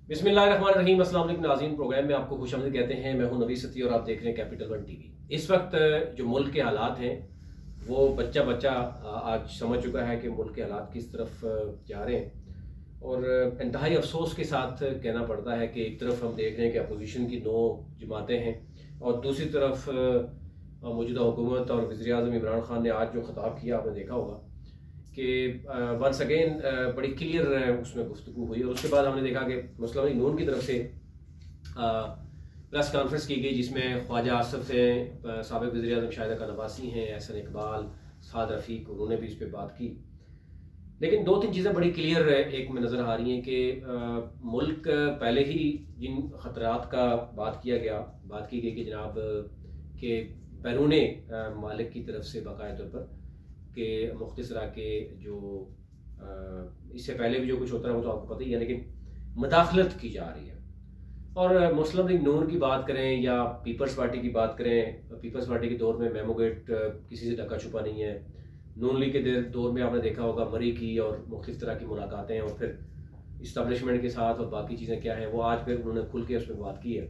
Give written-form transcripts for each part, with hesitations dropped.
بسم اللہ الرحمن الرحیم۔ السلام علیکم ناظرین، پروگرام میں آپ کو خوش آمدید کہتے ہیں۔ میں ہوں نبی ستی اور آپ دیکھ رہے ہیں کیپٹل ون ٹی وی۔ اس وقت جو ملک کے حالات ہیں وہ بچہ بچہ آج سمجھ چکا ہے کہ ملک کے حالات کس طرف جا رہے ہیں، اور انتہائی افسوس کے ساتھ کہنا پڑتا ہے کہ ایک طرف ہم دیکھ رہے ہیں کہ اپوزیشن کی 9 جماعتیں ہیں، اور دوسری طرف موجودہ حکومت اور وزیر اعظم عمران خان نے آج جو خطاب کیا آپ نے دیکھا ہوگا کہ ونس اگین بڑی کلیئر اس میں گفتگو ہوئی، اور اس کے بعد ہم نے دیکھا کہ مسلم لیگ نون کی طرف سے پریس کانفرنس کی گئی، جس میں خواجہ آصف ہیں، سابق وزیر اعظم شاہدہ کا نواسی ہیں، احسن اقبال، سعد رفیق، انہوں نے بھی اس پہ بات کی۔ لیکن 2-3 چیزیں بڑی کلیئر ایک میں نظر آ رہی ہیں کہ ملک پہلے ہی جن خطرات کا بات کی گئی کہ جناب کہ بیرون مالک کی طرف سے باقاعدہ طور پر کہ مختلف طرح کے جو اس سے پہلے بھی جو کچھ ہوتا ہے وہ تو آپ کو پتہ ہی ہے، لیکن مداخلت کی جا رہی ہے۔ اور مسلم لیگ نون کی بات کریں یا پیپلز پارٹی کی بات کریں، پیپلز پارٹی کے دور میں میمو گیٹ کسی سے ڈھکا چھپا نہیں ہے، نون لیگ کے دور میں آپ نے دیکھا ہوگا مری کی اور مختلف طرح کی ملاقاتیں، اور پھر اسٹیبلشمنٹ کے ساتھ اور باقی چیزیں کیا ہیں وہ آج پھر انہوں نے کھل کے اس پہ بات کی ہے۔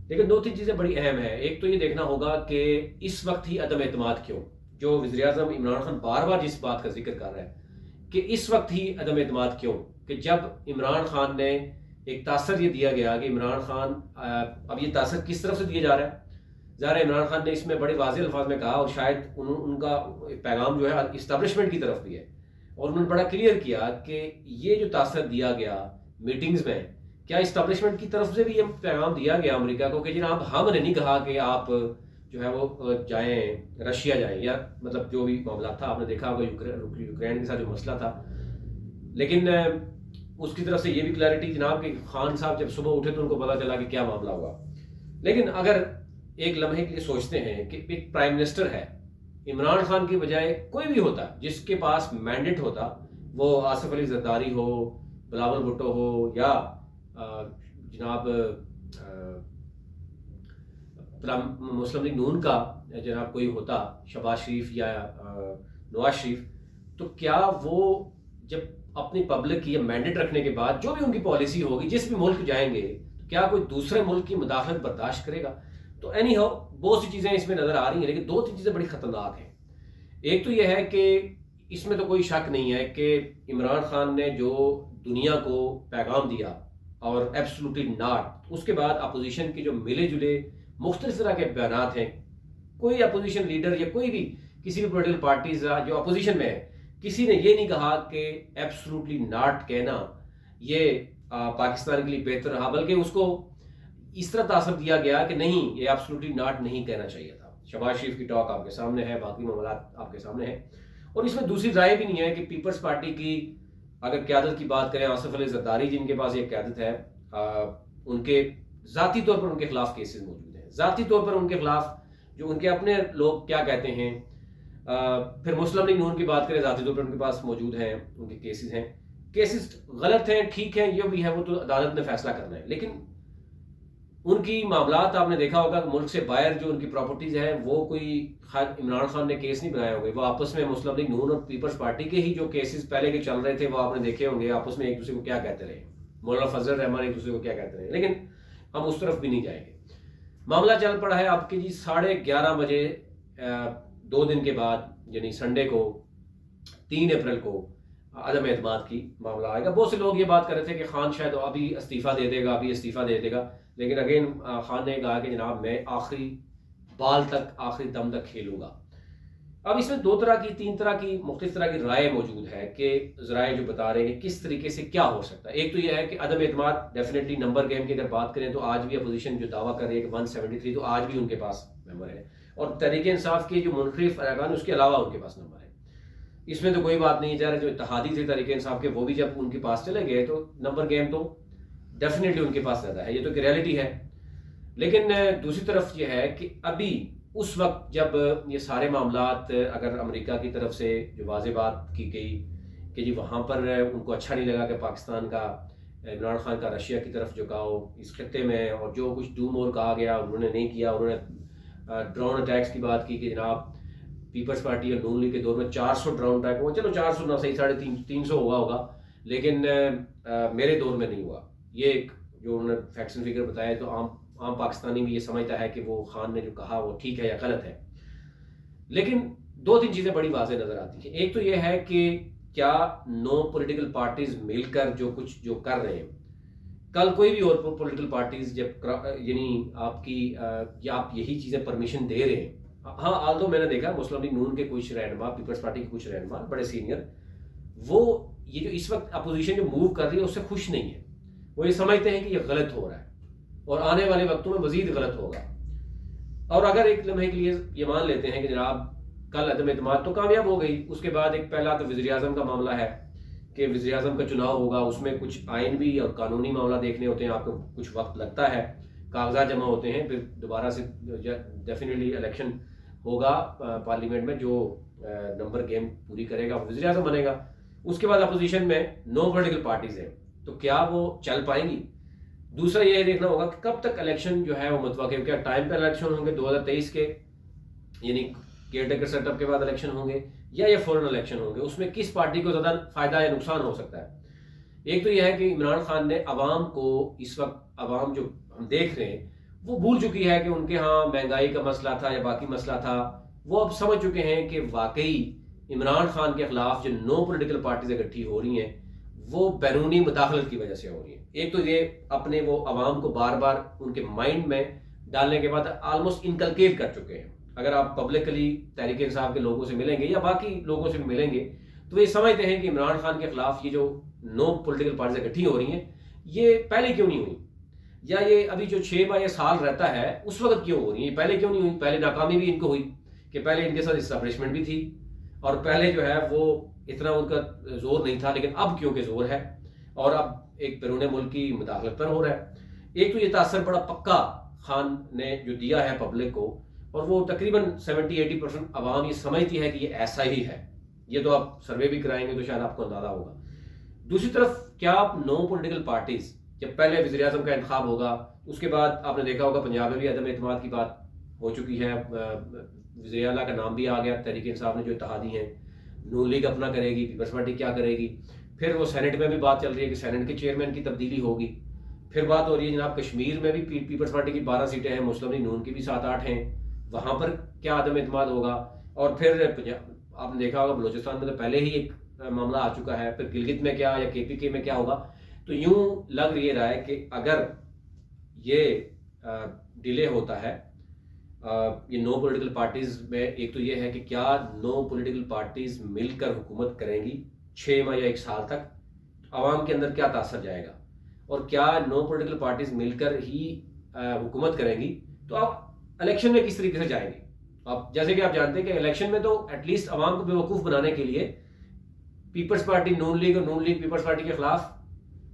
لیکن 2-3 چیزیں بڑی اہم ہیں۔ ایک تو یہ دیکھنا ہوگا کہ اس وقت ہی عدم اعتماد کیوں، جو وزیر اعظم عمران خان بار بار جس بات کا ذکر کر رہا ہے کہ اس وقت ہی عدم اعتماد کیوں، کہ جب عمران خان نے ایک تاثر یہ دیا گیا کہ عمران خان اب یہ تاثر کس طرف سے دیا جا رہا ہے، ظاہر عمران خان نے اس میں بڑے واضح الفاظ میں کہا، اور شاید ان کا پیغام جو ہے اسٹیبلشمنٹ کی طرف بھی ہے، اور انہوں نے بڑا کلیئر کیا کہ یہ جو تاثر دیا گیا میٹنگز میں، کیا اسٹیبلشمنٹ کی طرف سے بھی یہ پیغام دیا گیا امریکہ کو کہ جناب ہم نے نہیں کہا کہ آپ جو ہے وہ جائیں رشیا جائیں، یا مطلب جو بھی معاملات تھا آپ نے دیکھا ہوگا یوکرین کے ساتھ جو مسئلہ تھا، لیکن اس کی طرف سے یہ بھی کلیئرٹی جناب کہ خان صاحب جب صبح اٹھے تو ان کو پتا چلا کہ کیا معاملہ ہوا۔ لیکن اگر ایک لمحے کے لیے سوچتے ہیں کہ ایک پرائم منسٹر ہے، عمران خان کی بجائے کوئی بھی ہوتا جس کے پاس مینڈیٹ ہوتا، وہ آصف علی زرداری ہو، بلاول بھٹو ہو، یا جناب مسلم لیگ نون کا جناب کوئی ہوتا شہباز شریف یا نواز شریف، تو کیا وہ جب اپنی پبلک کی مینڈیٹ رکھنے کے بعد جو بھی ان کی پالیسی ہوگی جس بھی ملک جائیں گے، کیا کوئی دوسرے ملک کی مداخلت برداشت کرے گا؟ تو اینی ہاؤ بہت سی چیزیں اس میں نظر آ رہی ہیں، لیکن 2-3 چیزیں بڑی خطرناک ہیں۔ ایک تو یہ ہے کہ اس میں تو کوئی شک نہیں ہے کہ عمران خان نے جو دنیا کو پیغام دیا اور ایبسولوٹلی ناٹ، اس کے بعد اپوزیشن کے جو ملے جلے مختلف طرح کے بیانات ہیں، کوئی اپوزیشن لیڈر یا کوئی بھی کسی بھی پولیٹیکل پارٹیز جو اپوزیشن میں ہے، کسی نے یہ نہیں کہا کہ ایبسولوٹلی ناٹ کہنا یہ پاکستان کے لیے بہتر رہا، بلکہ اس کو اس طرح تاثر دیا گیا کہ نہیں، یہ ایبسولوٹلی ناٹ نہیں کہنا چاہیے تھا۔ شہباز شریف کی ٹاک آپ کے سامنے ہے، باقی معاملات آپ کے سامنے ہیں، اور اس میں دوسری رائے بھی نہیں ہے کہ پیپلز پارٹی کی اگر قیادت کی بات کریں، آصف علی زرداری جن کے پاس یہ قیادت ہے، ان کے ذاتی طور پر ان کے خلاف کیسز موجود ہیں، ذاتی طور پر ان کے خلاف جو ان کے اپنے لوگ کیا کہتے ہیں۔ پھر مسلم لیگ نون کی بات کریں، ذاتی طور پر ان کے پاس موجود ہیں، ان کے کیسز ہیں، کیسز غلط ہیں، ٹھیک ہیں، یہ بھی ہے، وہ تو عدالت نے فیصلہ کرنا ہے، لیکن ان کی معاملات آپ نے دیکھا ہوگا کہ ملک سے باہر جو ان کی پراپرٹیز ہیں وہ کوئی عمران خان نے کیس نہیں بنائے ہوئے، وہ آپس میں مسلم لیگ نون اور پیپلز پارٹی کے ہی جو کیسز پہلے کے چل رہے تھے وہ آپ نے دیکھے ہوں گے، آپس میں ایک دوسرے کو کیا کہتے رہے، مولانا فضل الرحمان ایک دوسرے کو کیا کہتے رہے، لیکن ہم اس طرف بھی نہیں جائیں گے۔ معاملہ چل پڑا ہے آپ کے جی 11:30 بجے 2 دن کے بعد، یعنی سنڈے کو 3 اپریل کو عدم اعتماد کی معاملہ آئے گا۔ بہت سے لوگ یہ بات کر رہے تھے کہ خان شاید ابھی استعفیٰ دے دے گا، لیکن اگین خان نے کہا کہ جناب میں آخری بال تک، آخری دم تک کھیلوں گا۔ اب اس میں 3 طرح کی مختلف طرح کی رائے موجود ہے کہ ذرائع جو بتا رہے ہیں کہ کس طریقے سے کیا ہو سکتا ہے۔ ایک تو یہ ہے کہ عدم اعتماد ڈیفینیٹلی نمبر گیم کی اگر بات کریں تو آج بھی اپوزیشن جو دعویٰ کر رہی ہے کہ 173 تو آج بھی ان کے پاس نمبر ہے، اور تحریک انصاف کے جو منفرد ارکان اس کے علاوہ ان کے پاس نمبر ہے، اس میں تو کوئی بات نہیں ہے۔ جو اتحادی تھے تحریک انصاف کے وہ بھی جب ان کے پاس چلے گئے تو نمبر گیم تو ڈیفینیٹلی ان کے پاس زیادہ ہے، یہ تو کہ ریئلٹی ہے۔ لیکن دوسری طرف یہ ہے کہ ابھی اس وقت جب یہ سارے معاملات اگر امریکہ کی طرف سے جو واضح بات کی گئی کہ جی وہاں پر ان کو اچھا نہیں لگا کہ پاکستان کا عمران خان کا رشیا کی طرف جھکاؤ اس خطے میں، اور جو کچھ ڈوم اور کہا گیا انہوں نے نہیں کیا، انہوں نے ڈرون اٹیکس کی بات کی کہ جناب پیپلز پارٹی اور نون لیگ کے دور میں 400 ڈرون اٹیک ہوا، چلو 400 نہ صحیح 350 ہوا ہوگا، لیکن میرے دور میں نہیں ہوا۔ یہ ایک جو انہوں نے فیکٹس اینڈ فگر بتایا تو عام پاکستانی بھی یہ سمجھتا ہے کہ وہ خان نے جو کہا وہ ٹھیک ہے یا غلط ہے. لیکن 2-3 چیزیں بڑی واضح نظر آتی ہیں. ایک تو یہ ہے کہ کیا 9 پولیٹیکل پارٹیز مل کر جو کر رہے ہیں، کل کوئی بھی اور پولیٹیکل پارٹیز جب یعنی آپ کی یا آپ یہی چیزیں پرمیشن دے رہے ہیں. ہاں آلدو میں نے دیکھا مسلم لیگ نون کے کچھ رہنما، پیپلز پارٹی کے کچھ رہنما بڑے سینئر، وہ یہ جو اس وقت اپوزیشن جو موو کر رہی ہے اس سے خوش نہیں ہے. وہ یہ سمجھتے ہیں کہ یہ غلط ہو رہا ہے اور آنے والے وقتوں میں مزید غلط ہوگا. اور اگر ایک لمحے کے لیے یہ مان لیتے ہیں کہ جناب کل عدم اعتماد تو کامیاب ہو گئی، اس کے بعد ایک پہلا تو وزیر اعظم کا معاملہ ہے کہ وزیر اعظم کا چناؤ ہوگا، اس میں کچھ آئین بھی اور قانونی معاملہ دیکھنے ہوتے ہیں، آپ کو کچھ وقت لگتا ہے، کاغذات جمع ہوتے ہیں، پھر دوبارہ سے ڈیفینیٹلی الیکشن ہوگا پارلیمنٹ میں، جو نمبر گیم پوری کرے گا وزیر اعظم بنے گا. اس کے بعد اپوزیشن میں 9 پولیٹیکل پارٹیز ہیں، تو کیا وہ چل پائیں گی؟ دوسرا یہ دیکھنا ہوگا کہ کب تک الیکشن جو ہے وہ متوقع ہے. کیا ٹائم پہ الیکشن ہوں گے 2023 کے، یعنی کیئر ٹیکر سیٹ اپ کے بعد الیکشن ہوں گے، یا یہ فوراً الیکشن ہوں گے؟ اس میں کس پارٹی کو زیادہ فائدہ یا نقصان ہو سکتا ہے؟ ایک تو یہ ہے کہ عمران خان نے عوام کو اس وقت، عوام جو ہم دیکھ رہے ہیں وہ بھول چکی ہے کہ ان کے ہاں مہنگائی کا مسئلہ تھا یا باقی مسئلہ تھا. وہ اب سمجھ چکے ہیں کہ واقعی عمران خان کے خلاف جو 9 پولیٹیکل پارٹیز اکٹھی ہو رہی ہیں وہ بیرونی مداخلت کی وجہ سے ہو رہی ہیں. ایک تو یہ اپنے وہ عوام کو بار بار ان کے مائنڈ میں ڈالنے کے بعد آلموسٹ انکلکیٹ کر چکے ہیں. اگر آپ پبلکلی تحریک انصاف کے لوگوں سے ملیں گے یا باقی لوگوں سے بھی ملیں گے تو یہ سمجھتے ہیں کہ عمران خان کے خلاف یہ جو 9 پولیٹیکل پارٹیز اکٹھی ہو رہی ہیں یہ پہلے کیوں نہیں ہوئی، یا یہ ابھی جو 6 ماہ یا سال رہتا ہے اس وقت کیوں ہو رہی ہیں، پہلے کیوں نہیں ہوئی؟ پہلے ناکامی بھی ان کو ہوئی کہ پہلے ان کے ساتھ اسٹیبلشمنٹ بھی تھی اور پہلے جو ہے وہ اتنا ان کا زور نہیں تھا، لیکن اب کیونکہ زور ہے اور اب ایک بیرون ملکی مداخلت پر ہو رہا ہے. ایک تو یہ تاثر بڑا پکا خان نے جو دیا ہے پبلک کو، اور وہ تقریباً 70-80% عوام یہ سمجھتی ہے کہ یہ ایسا ہی ہے. یہ تو آپ سروے بھی کرائیں گے تو شاید آپ کو اندازہ ہوگا. دوسری طرف کیا آپ 9 پولیٹیکل پارٹیز، جب پہلے وزیر اعظم کا انتخاب ہوگا، اس کے بعد آپ نے دیکھا ہوگا پنجاب میں بھی عدم اعتماد کی بات ہو چکی ہے، وزیر اعلیٰ کا نام بھی آ گیا، تحریک انصاف نے جو اتحادی ہیں، نون لیگ اپنا کرے گی، پیپلز پارٹی کیا کرے گی. پھر وہ سینٹ میں بھی بات چل رہی ہے کہ سینٹ کے چیئرمین کی تبدیلی ہوگی. پھر بات ہو رہی ہے جناب کشمیر میں بھی پیپلز پارٹی کی 12 سیٹیں ہیں، مسلم لیگ نون کی بھی 7-8 ہیں، وہاں پر کیا عدم اعتماد ہوگا. اور پھر آپ نے دیکھا ہوگا بلوچستان میں تو پہلے ہی ایک معاملہ آ چکا ہے، پھر گلگت میں کیا یا KPK میں کیا ہوگا. تو یوں لگ یہ رہا ہے کہ اگر یہ ڈیلے ہوتا ہے یہ 9 پولیٹیکل پارٹیز میں، ایک تو یہ ہے کہ کیا 9 پولیٹیکل پارٹیز مل کر حکومت کریں گی 6 ماہ یا 1 سال تک، عوام کے اندر کیا تاثر جائے گا، اور کیا 9 پولیٹیکل پارٹیز مل کر ہی حکومت کریں گی تو آپ الیکشن میں کس طریقے سے جائیں گے. آپ جیسے کہ آپ جانتے ہیں کہ الیکشن میں تو ایٹ لیسٹ عوام کو بیوقوف بنانے کے لیے پیپلز پارٹی نون لیگ اور نون لیگ پیپلز پارٹی کے خلاف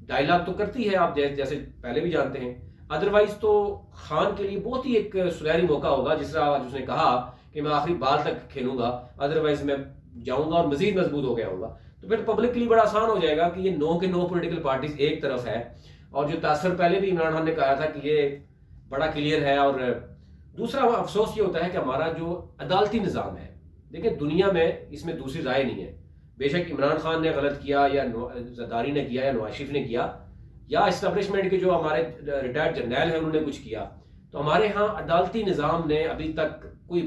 ڈائلاگ تو کرتی ہے، آپ جیسے پہلے بھی جانتے ہیں. ادروائز تو خان کے لیے بہت ہی ایک سنہری موقع ہوگا، جس طرح آج اس نے کہا کہ میں آخری بال تک کھیلوں گا، ادروائز میں جاؤں گا اور مزید مضبوط ہو گیا ہوگا. تو پھر پبلک کے لیے بڑا آسان ہو جائے گا کہ یہ 9 کے 9 پولیٹیکل پارٹیز ایک طرف ہے، اور جو تاثر پہلے بھی عمران خان نے کہا تھا کہ یہ بڑا کلیئر ہے. اور دوسرا افسوس یہ ہوتا ہے کہ ہمارا جو عدالتی نظام ہے، دیکھیں دنیا میں اس میں دوسری رائے نہیں ہے. بے شک عمران خان نے غلط کیا یا زرداری نے کیا یا نواز شریف نے کیا یا اسٹیبلشمنٹ کے جو ہمارے ریٹائرڈ جرنیل ہیں انہوں نے کچھ کیا، تو ہمارے ہاں عدالتی نظام نے ابھی تک کوئی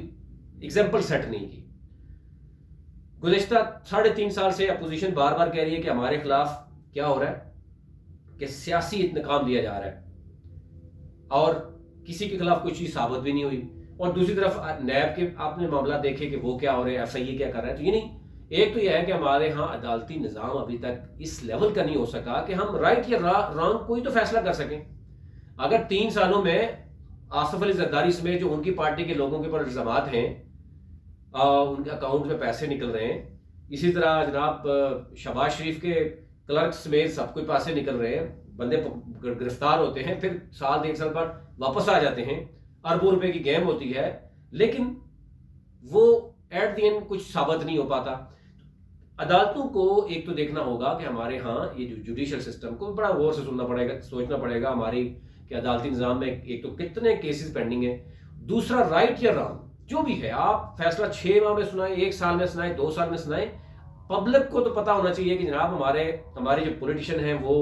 ایگزامپل سیٹ نہیں کی. گزشتہ 3.5 سال سے اپوزیشن بار بار کہہ رہی ہے کہ ہمارے خلاف کیا ہو رہا ہے کہ سیاسی انتقام لیا جا رہا ہے، اور کسی کے خلاف کوئی چیز ثابت بھی نہیں ہوئی. اور دوسری طرف نیب کے آپ نے معاملہ دیکھے کہ وہ کیا ہو رہے ہیں، FIA کیا کر رہا ہے. تو یہ نہیں، ایک تو یہ ہے کہ ہمارے ہاں عدالتی نظام ابھی تک اس لیول کا نہیں ہو سکا کہ ہم رائٹ یا رانگ کوئی تو فیصلہ کر سکیں. اگر 3 سالوں میں آصف علی زرداری سمیت جو ان کی پارٹی کے لوگوں کے اوپر الزامات ہیں، ان کے اکاؤنٹ میں پیسے نکل رہے ہیں، اسی طرح جناب شہباز شریف کے کلرک سمیت سب کوئی پیسے نکل رہے ہیں، بندے گرفتار ہوتے ہیں، پھر 1.5 سال بعد واپس آ جاتے ہیں، اربوں روپے کی گیم ہوتی ہے، لیکن وہ ایٹ دی اینڈ کچھ ثابت نہیں ہو پاتا. عدالتوں کو ایک تو دیکھنا ہوگا کہ ہمارے ہاں یہ جو جوڈیشل سسٹم کو بڑا غور سے سوچنا پڑے گا ہماری کہ عدالتی نظام میں ایک تو کتنے کیسز پینڈنگ ہیں، دوسرا رائٹ یا رانگ جو بھی ہے آپ فیصلہ 6 ماہ میں سنائیں، 1 سال میں سنائیں، 2 سال میں سنائیں، پبلک کو تو پتا ہونا چاہیے کہ جناب ہمارے جو پولیٹیشین ہیں وہ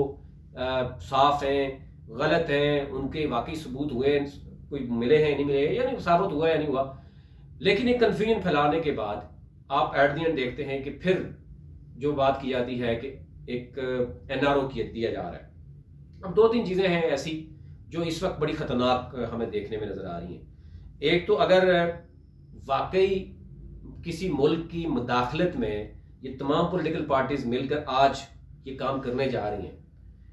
صاف ہیں غلط ہیں، ان کے واقعی ثبوت ہوئے، کوئی ملے ہیں نہیں ملے یا نہیں، ثابت ہوا یا نہیں ہوا، لیکن ایک کنفیوژن پھیلانے کے بعد آپ ایٹ دی اینڈ دیکھتے ہیں کہ پھر جو بات کی جاتی ہے کہ ایک NRO دیا جا رہا ہے. اب دو تین چیزیں ہیں ایسی جو اس وقت بڑی خطرناک ہمیں دیکھنے میں نظر آ رہی ہیں. ایک تو اگر واقعی کسی ملک کی مداخلت میں یہ تمام پولیٹیکل پارٹیز مل کر آج یہ کام کرنے جا رہی ہیں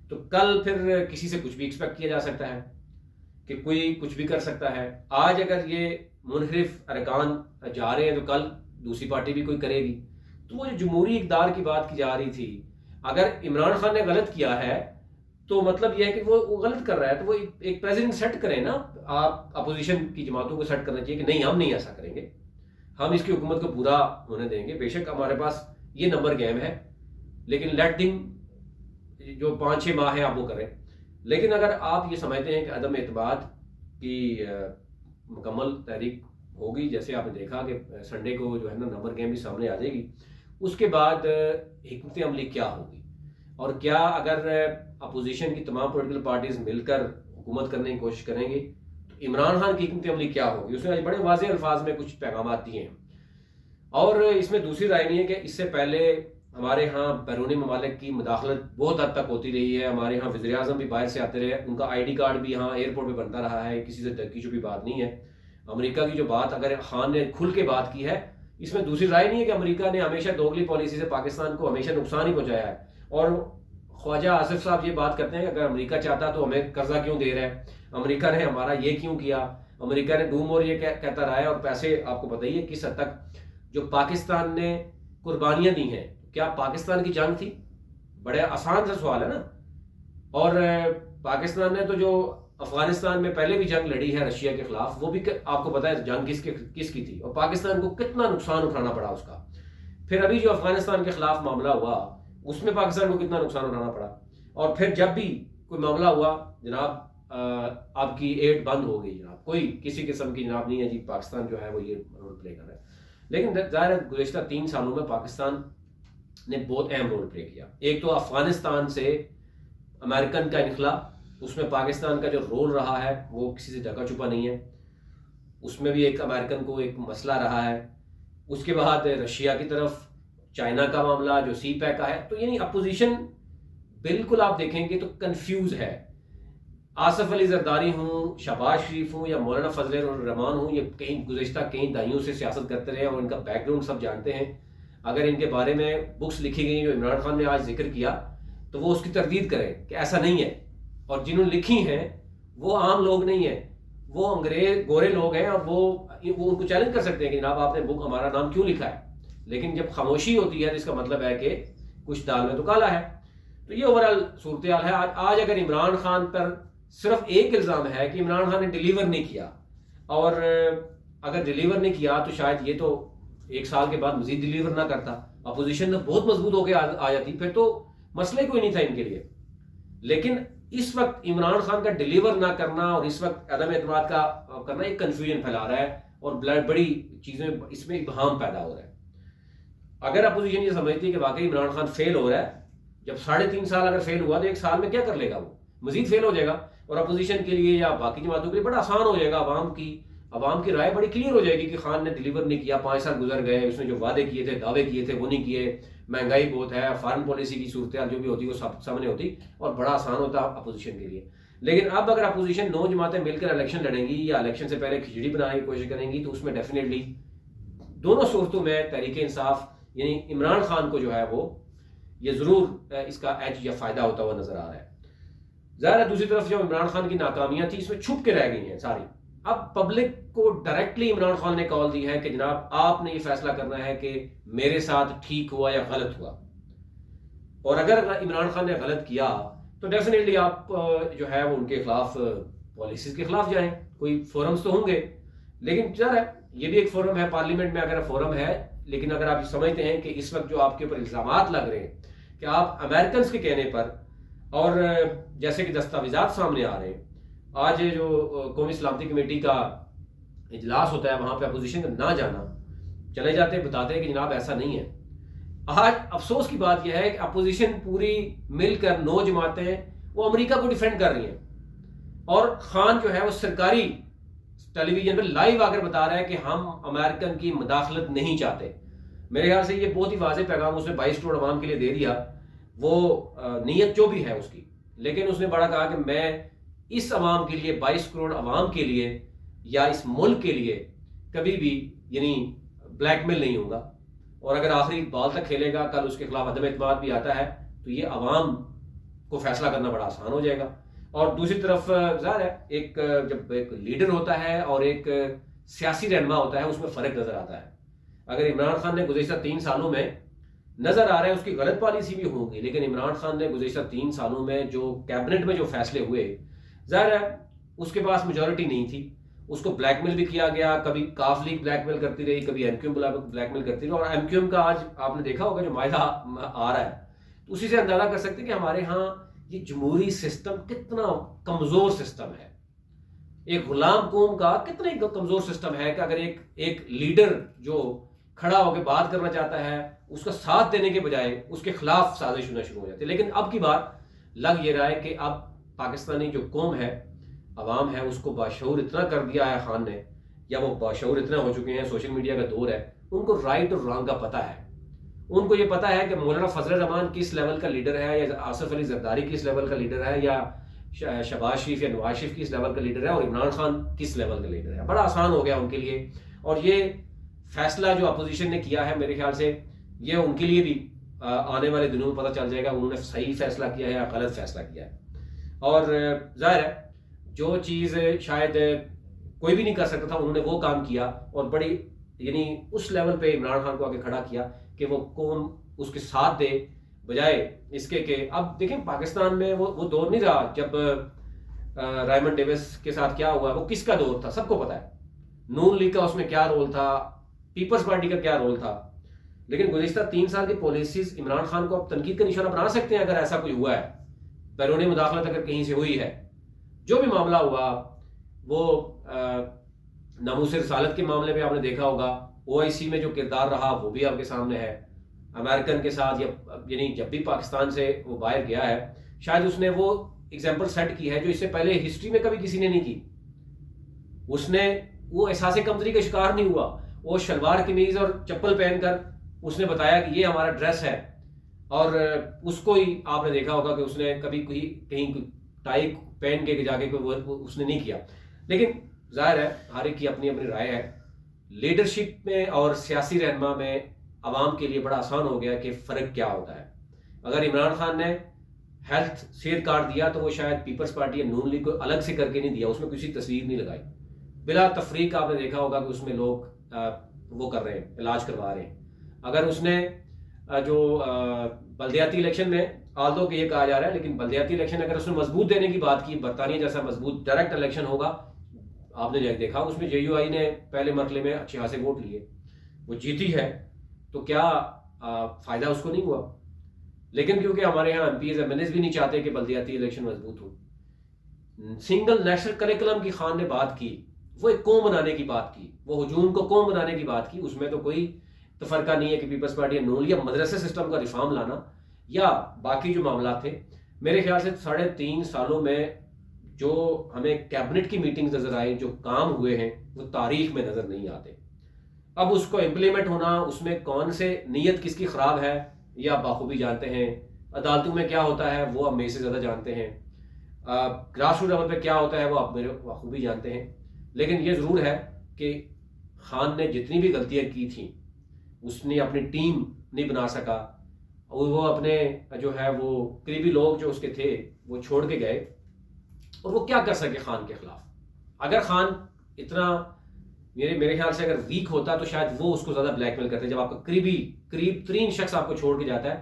تو کل پھر کسی سے کچھ بھی ایکسپیکٹ کیا جا سکتا ہے کہ کوئی کچھ بھی کر سکتا ہے. آج اگر یہ منحرف ارکان جا رہے ہیں تو کل دوسری پارٹی بھی کوئی کرے گی. تو وہ جو جمہوری اقدار کی بات کی جا رہی تھی، اگر عمران خان نے غلط کیا ہے تو مطلب یہ ہے کہ وہ غلط کر رہا ہے تو وہ ایک پریزیڈنٹ سیٹ کریں نا. آپ اپوزیشن کی جماعتوں کو سیٹ کرنا چاہیے کہ نہیں ہم نہیں ایسا کریں گے، ہم اس کی حکومت کو پورا ہونے دیں گے. بے شک ہمارے پاس یہ نمبر گیم ہے لیکن لیٹ دن جو 5-6 ماہ ہیں آپ وہ کریں. لیکن اگر آپ یہ سمجھتے ہیں کہ عدم اعتماد کی مکمل تحریک ہوگی، جیسے آپ نے دیکھا کہ سنڈے کو جو ہے نا نمبر گیم بھی سامنے آ جائے گی، اس کے بعد حکمت عملی کیا ہوگی اور کیا اگر اپوزیشن کی تمام پولیٹیکل پارٹیز مل کر حکومت کرنے کی کوشش کریں گے تو عمران خان کی حکمت عملی کیا ہوگی. اس نے بڑے واضح الفاظ میں کچھ پیغامات دیے ہیں اور اس میں دوسری رائے نہیں ہے کہ اس سے پہلے ہمارے ہاں بیرونی ممالک کی مداخلت بہت حد تک ہوتی رہی ہے. ہمارے ہاں وزیر اعظم بھی باہر سے آتے رہے، ان کا ID کارڈ بھی ہاں ایئرپورٹ پہ بنتا رہا ہے، کسی سے ڈکی چھپی بات نہیں ہے. امریکہ کی جو بات اگر خان نے کھل کے بات کی ہے، اس میں دوسری رائے نہیں ہے کہ امریکہ نے ہمیشہ دوگلی پالیسی سے پاکستان کو ہمیشہ نقصان ہی پہنچایا ہے. اور خواجہ آصف صاحب یہ بات کرتے ہیں کہ اگر امریکہ چاہتا تو ہمیں قرضہ کیوں دے رہا ہے، امریکہ نے ہمارا یہ کیوں کیا، امریکہ نے ڈوم اور یہ کہتا رہا ہے. اور پیسے آپ کو بتائیے کس حد تک جو پاکستان نے قربانیاں دی ہیں، کیا پاکستان کی جنگ تھی؟ بڑے آسان سا سوال ہے نا. اور پاکستان نے تو جو افغانستان میں پہلے بھی جنگ لڑی ہے رشیا کے خلاف، وہ بھی آپ کو پتا ہے جنگ کس کی تھی اور پاکستان کو کتنا نقصان اٹھانا پڑا اس کا. پھر ابھی جو افغانستان کے خلاف معاملہ ہوا اس میں پاکستان کو کتنا نقصان اٹھانا پڑا. اور پھر جب بھی کوئی معاملہ ہوا جناب آپ کی ایڈ بند ہو گئی، جناب کوئی کسی قسم کی جناب نہیں ہے جی پاکستان جو ہے وہ یہ رول پلے کر رہا ہے. لیکن ظاہر ہے گزشتہ 3 سالوں میں پاکستان نے بہت اہم رول پلے کیا. ایک تو افغانستان سے امریکن کا انخلا، اس میں پاکستان کا جو رول رہا ہے وہ کسی سے ڈھکا چھپا نہیں ہے، اس میں بھی ایک امریکن کو ایک مسئلہ رہا ہے. اس کے بعد رشیا کی طرف چائنا کا معاملہ جو سی پیک کا ہے. تو یعنی اپوزیشن بالکل آپ دیکھیں گے تو کنفیوز ہے. آصف علی زرداری ہوں، شہباز شریف ہوں یا مولانا فضل الرحمان ہوں، یہ کئی گزشتہ کئی دہائیوں سے سیاست کرتے رہے اور ان کا بیک گراؤنڈ سب جانتے ہیں. اگر ان کے بارے میں بکس لکھی گئی جو عمران خان نے آج ذکر کیا تو وہ اس کی تردید کریں کہ ایسا نہیں ہے. اور جنہوں نے لکھی ہیں وہ عام لوگ نہیں ہیں، وہ انگریز گورے لوگ ہیں اور وہ ان کو چیلنج کر سکتے ہیں کہ جناب آپ نے بک ہمارا نام کیوں لکھا ہے. لیکن جب خاموشی ہوتی ہے تو اس کا مطلب ہے کہ کچھ دال میں تو کالا ہے. تو یہ اوورال صورتحال ہے. آج اگر عمران خان پر صرف ایک الزام ہے کہ عمران خان نے ڈیلیور نہیں کیا، اور اگر ڈیلیور نہیں کیا تو شاید یہ تو 1 سال کے بعد مزید ڈیلیور نہ کرتا، اپوزیشن نے بہت مضبوط ہو کے آ جاتی، پھر تو مسئلہ کوئی نہیں تھا ان کے لیے. لیکن اس وقت عمران خان کا ڈیلیور نہ کرنا اور اس وقت عدم اعتماد کا کرنا ایک کنفیوژن پھیلا رہا ہے اور بڑی چیزیں اس میں ابہام پیدا ہو رہا ہے. اگر اپوزیشن یہ سمجھتی ہے کہ واقعی عمران خان فیل ہو رہا ہے، جب 3.5 سال اگر فیل ہوا تو 1 سال میں کیا کر لے گا، وہ مزید فیل ہو جائے گا. اور اپوزیشن کے لیے یا باقی جماعتوں کے لیے بڑا آسان ہو جائے گا، عوام کی رائے بڑی کلیئر ہو جائے گی کہ خان نے ڈیلیور نہیں کیا، 5 سال گزر گئے، اس نے جو وعدے کیے تھے دعوے کیے تھے وہ نہیں کیے، مہنگائی بہت ہے، فارن پالیسی کی صورتحال جو بھی ہوتی وہ سامنے ہوتی اور بڑا آسان ہوتا اپوزیشن کے لیے. لیکن اب اگر اپوزیشن 9 جماعتیں مل کر الیکشن لڑیں گی یا الیکشن سے پہلے کھچڑی بنانے کی کوشش کریں گی تو اس میں ڈیفینیٹلی دونوں صورتوں میں تحریک انصاف یعنی عمران خان کو جو ہے وہ یہ ضرور اس کا ایج یا فائدہ ہوتا ہوا نظر آ رہا ہے. ظاہر ہے دوسری طرف جو عمران خان کی ناکامیاں تھیں اس میں چھپ کے رہ گئی ہیں ساری. اب پبلک کو ڈائریکٹلی عمران خان نے کال دی ہے کہ جناب آپ نے یہ فیصلہ کرنا ہے کہ میرے ساتھ ٹھیک ہوا یا غلط ہوا. اور اگر عمران خان نے غلط کیا تو ڈیفینیٹلی آپ جو ہے وہ ان کے خلاف پالیسیز کے خلاف جائیں. کوئی فورمز تو ہوں گے، لیکن ظاہر ہے یہ بھی ایک فورم ہے، پارلیمنٹ میں اگر فورم ہے. لیکن اگر آپ یہ سمجھتے ہیں کہ اس وقت جو آپ کے اوپر الزامات لگ رہے ہیں کہ آپ امریکنز کے کہنے پر اور جیسے کہ دستاویزات سامنے آ رہے ہیں، آج جو قومی سلامتی کمیٹی کا اجلاس ہوتا ہے وہاں پہ اپوزیشن کا نہ جانا، چلے جاتے بتاتے ہیں کہ جناب ایسا نہیں ہے. آج افسوس کی بات یہ ہے کہ اپوزیشن پوری مل کر 9 جماعتیں وہ امریکہ کو ڈیفینڈ کر رہی ہیں، اور خان جو ہے وہ سرکاری ٹیلی ویژن پہ لائیو آ کر بتا رہا ہے کہ ہم امریکن کی مداخلت نہیں چاہتے. میرے خیال سے یہ بہت ہی واضح پیغام اس نے 22 کروڑ عوام کے لیے دے دیا، وہ نیت جو بھی ہے اس کی. لیکن اس نے بڑا کہا کہ میں اس عوام کے لیے، 22 کروڑ عوام کے لیے یا اس ملک کے لیے کبھی بھی یعنی بلیک میل نہیں ہوگا، اور اگر آخری بال تک کھیلے گا، کل اس کے خلاف عدم اعتماد بھی آتا ہے تو یہ عوام کو فیصلہ کرنا بڑا آسان ہو جائے گا. اور دوسری طرف ظاہر ہے جب ایک لیڈر ہوتا ہے اور ایک سیاسی رہنما ہوتا ہے اس میں فرق نظر آتا ہے. اگر عمران خان نے گزشتہ 3 سالوں میں نظر آ رہا ہے اس کی غلط پالیسی بھی ہوگی، لیکن عمران خان نے گزشتہ 3 سالوں میں جو کیبنٹ میں جو فیصلے ہوئے، ظاہر ہے اس کے پاس میجورٹی نہیں تھی، اس کو بلیک میل بھی کیا گیا، کبھی کاف لیگ بلیک میل کرتی رہی، کبھی ایم کیو ایم بلیک میل کرتی رہی. اور ایم کیو ایم کا آج آپ نے دیکھا ہوگا جو معاہدہ آ رہا ہے، تو اسی سے اندازہ کر سکتے ہیں کہ ہمارے ہاں یہ جمہوری سسٹم کتنا کمزور سسٹم ہے، ایک غلام قوم کا کتنا کمزور سسٹم ہے کہ اگر ایک لیڈر جو کھڑا ہو کے بات کرنا چاہتا ہے اس کا ساتھ دینے کے بجائے اس کے خلاف سازش ہونا شروع ہو جاتی ہے. لیکن اب کی بات لگ یہ رہا ہے کہ اب پاکستانی جو قوم ہے، عوام ہے، اس کو باشعور اتنا کر دیا ہے خان نے، یا وہ باشعور اتنا ہو چکے ہیں، سوشل میڈیا کا دور ہے، ان کو رائٹ اور رانگ کا پتہ ہے. ان کو یہ پتہ ہے کہ مولانا فضل الرحمان کس لیول کا لیڈر ہے، یا آصف علی زرداری کس لیول کا لیڈر ہے، یا شہباز شریف یا نواز شریف کس لیول کا لیڈر ہے، اور عمران خان کس لیول کا لیڈر ہے. بڑا آسان ہو گیا ان کے لیے. اور یہ فیصلہ جو اپوزیشن نے کیا ہے میرے خیال سے یہ ان کے لیے بھی آنے والے دنوں میں پتہ چل جائے گا انہوں نے صحیح فیصلہ کیا ہے یا غلط فیصلہ کیا ہے. اور ظاہر ہے جو چیز شاید کوئی بھی نہیں کر سکتا تھا انہوں نے وہ کام کیا، اور بڑی یعنی اس لیول پہ عمران خان کو آگے کھڑا کیا کہ وہ قوم اس کے ساتھ دے، بجائے اس کے کہ اب دیکھیں پاکستان میں وہ دور نہیں رہا جب رائمنڈ ڈیوس کے ساتھ کیا ہوا، وہ کس کا دور تھا سب کو پتا ہے، نون لیگ کا اس میں کیا رول تھا، پیپلز پارٹی کا کیا رول تھا. لیکن گزشتہ 3 سال کی پالیسیز عمران خان کو اب تنقید کا نشانہ بنا سکتے ہیں اگر ایسا کوئی ہوا ہے، بیرونی مداخلت اگر کہیں سے ہوئی ہے. جو بھی معاملہ ہوا، وہ ناموس رسالت کے معاملے میں آپ نے دیکھا ہوگا، او آئی سی میں جو کردار رہا وہ بھی آپ کے سامنے ہے. امریکن کے ساتھ یعنی جب بھی پاکستان سے وہ باہر گیا ہے شاید اس نے وہ ایگزامپل سیٹ کی ہے جو اس سے پہلے ہسٹری میں کبھی کسی نے نہیں کی. اس نے وہ احساس کمتری کا شکار نہیں ہوا، وہ شلوار قمیض اور چپل پہن کر اس نے بتایا کہ یہ ہمارا ڈریس ہے. اور اس کو ہی آپ نے دیکھا ہوگا کہ اس نے کبھی کہیں ٹائی پہن کے جا کے اس نے نہیں کیا. لیکن ظاہر ہے ہر ایک کی اپنی اپنی رائے ہے. لیڈرشپ میں اور سیاسی رہنما میں عوام کے لیے بڑا آسان ہو گیا کہ فرق کیا ہوتا ہے. اگر عمران خان نے ہیلتھ صحت کارڈ دیا تو وہ شاید پیپلز پارٹی یا نون لیگ کو الگ سے کر کے نہیں دیا، اس میں کسی تصویر نہیں لگائی. بلا تفریق آپ نے دیکھا ہوگا کہ اس میں لوگ وہ کر رہے ہیں، علاج کروا رہے ہیں. اگر اس نے جو بلدیاتی الیکشن میں آلدو کہ یہ کہا جا رہا ہے، لیکن بلدیاتی الیکشن اگر اس نے مضبوط دینے کی بات کی، برطانیہ جیسا مضبوط ڈائریکٹ الیکشن ہوگا، آپ نے دیکھا اس میں جے یو آئی نے پہلے مرحلے میں اچھے خاصے ووٹ لیے، وہ جیتی ہے، تو کیا فائدہ اس کو نہیں ہوا؟ لیکن کیونکہ ہمارے یہاں MPs MNAs بھی نہیں چاہتے کہ بلدیاتی الیکشن مضبوط ہو. سنگل نیشنل کریکولم کی خان نے بات کی، وہ ایک قوم بنانے کی بات کی، وہ ہجوم کو قوم بنانے کی بات کی. اس میں تو کوئی تفرقہ نہیں ہے کہ پیپلز پارٹی نون یا مدرسے سسٹم کا ریفارم لانا یا باقی جو معاملات تھے. میرے خیال سے 3.5 سالوں میں جو ہمیں کیبنٹ کی میٹنگز نظر آئی، جو کام ہوئے ہیں، وہ تاریخ میں نظر نہیں آتے. اب اس کو امپلیمنٹ ہونا، اس میں کون سے نیت کس کی خراب ہے یہ آپ بخوبی جانتے ہیں. عدالتوں میں کیا ہوتا ہے وہ آپ میرے سے زیادہ جانتے ہیں. گراس روٹ لیول پہ کیا ہوتا ہے وہ آپ میرے بخوبی جانتے ہیں. لیکن یہ ضرور ہے کہ خان نے جتنی بھی غلطیاں کی تھیں اس نے اپنی ٹیم نہیں بنا سکا، اور وہ اپنے جو ہے وہ قریبی لوگ جو اس کے تھے وہ چھوڑ کے گئے، اور وہ کیا کر سکے خان کے خلاف. اگر خان اتنا میرے خیال سے اگر ویک ہوتا تو شاید وہ اس کو زیادہ بلیک میل کرتے. جب آپ کا قریب ترین شخص آپ کو چھوڑ کے جاتا ہے،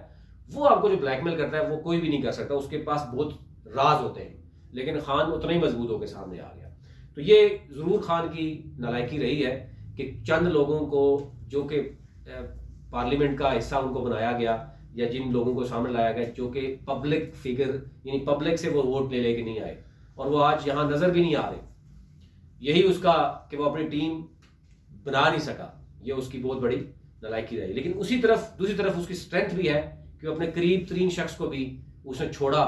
وہ آپ کو جو بلیک میل کرتا ہے وہ کوئی بھی نہیں کر سکتا، اس کے پاس بہت راز ہوتے ہیں. لیکن خان اتنا ہی مضبوط ہو کے سامنے آ گیا. تو یہ ضرور خان کی نالائکی رہی ہے کہ چند لوگوں کو جو کہ پارلیمنٹ کا حصہ ان کو بنایا گیا، یا جن لوگوں کو سامنے لایا گیا جو کہ پبلک فگر یعنی پبلک سے وہ ووٹ لے کے نہیں آئے، اور وہ آج یہاں نظر بھی نہیں آ رہے. یہی اس کا کہ وہ اپنی ٹیم بنا نہیں سکا، یہ اس کی بہت بڑی نالائکی رہی. لیکن دوسری طرف اس کی اسٹرینتھ بھی ہے کہ وہ اپنے قریب ترین شخص کو بھی اس نے چھوڑا.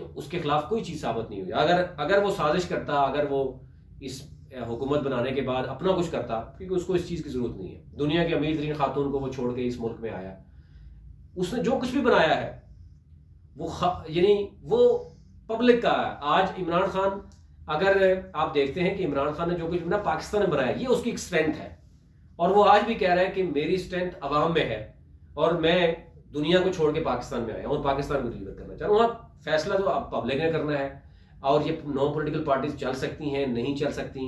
تو اس کے خلاف کوئی چیز ثابت نہیں ہوئی. اگر وہ سازش کرتا، اگر وہ اس حکومت بنانے کے بعد اپنا کچھ کرتا، کیونکہ اس کو اس چیز کی ضرورت نہیں ہے. دنیا کی امیر ترین خاتون کو وہ چھوڑ کے اس ملک میں آیا، اس نے جو کچھ بھی بنایا ہے وہ یعنی وہ پبلک کا ہے. آج عمران خان، اگر آپ دیکھتے ہیں کہ عمران خان نے جو کچھ بنا پاکستان میں بنایا، یہ اس کی ایک اسٹرینتھ ہے، اور وہ آج بھی کہہ رہا ہے کہ میری اسٹرینتھ عوام میں ہے اور میں دنیا کو چھوڑ کے پاکستان میں آیا اور پاکستان کو ڈلیور کرنا چاہ رہا ہوں. وہاں فیصلہ تو آپ پبلک نے کرنا ہے، اور یہ نو پولیٹیکل پارٹیز چل سکتی ہیں نہیں چل سکتی،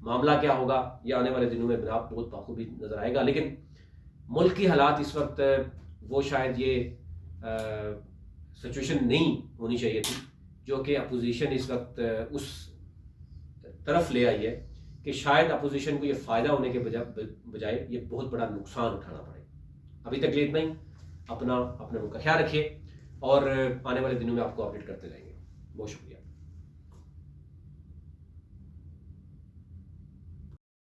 معاملہ کیا ہوگا یہ آنے والے دنوں میں آپ بہت بخوبی نظر آئے گا. لیکن ملک کی حالات اس وقت وہ شاید یہ سچویشن نہیں ہونی چاہیے تھی جو کہ اپوزیشن اس وقت اس طرف لے آئی ہے کہ شاید اپوزیشن کو یہ فائدہ ہونے کے بجائے یہ بہت بڑا نقصان اٹھانا پڑے. ابھی تک اتنا ہی. اپنے ملک کا خیال رکھیے اور آنے والے دنوں میں آپ کو اپڈیٹ کرتے رہیں گے. بہت شکریہ.